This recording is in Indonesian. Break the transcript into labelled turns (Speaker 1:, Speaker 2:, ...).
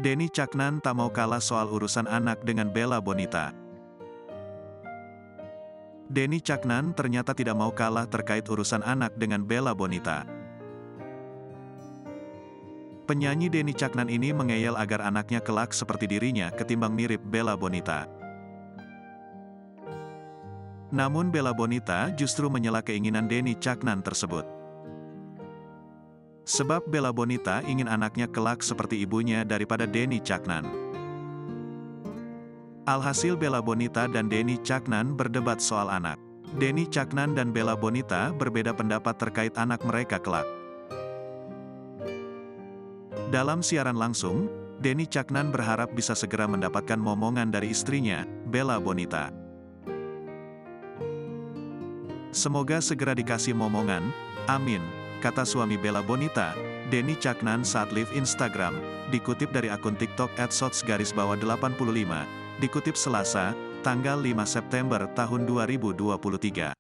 Speaker 1: Denny Caknan tak mau kalah soal urusan anak dengan Bella Bonita. Denny Caknan ternyata tidak mau kalah terkait urusan anak dengan Bella Bonita. Penyanyi Denny Caknan ini mengeyel agar anaknya kelak seperti dirinya ketimbang mirip Bella Bonita. Namun Bella Bonita justru menyela keinginan Denny Caknan tersebut. Sebab Bella Bonita ingin anaknya kelak seperti ibunya daripada Denny Caknan. Alhasil Bella Bonita dan Denny Caknan berdebat soal anak. Denny Caknan dan Bella Bonita berbeda pendapat terkait anak mereka kelak. Dalam siaran langsung, Denny Caknan berharap bisa segera mendapatkan momongan dari istrinya, Bella Bonita. "Semoga segera dikasih momongan, amin," kata suami Bella Bonita, Denny Caknan saat live Instagram, dikutip dari akun TikTok @sots_85, dikutip Selasa, tanggal 5 September tahun 2023.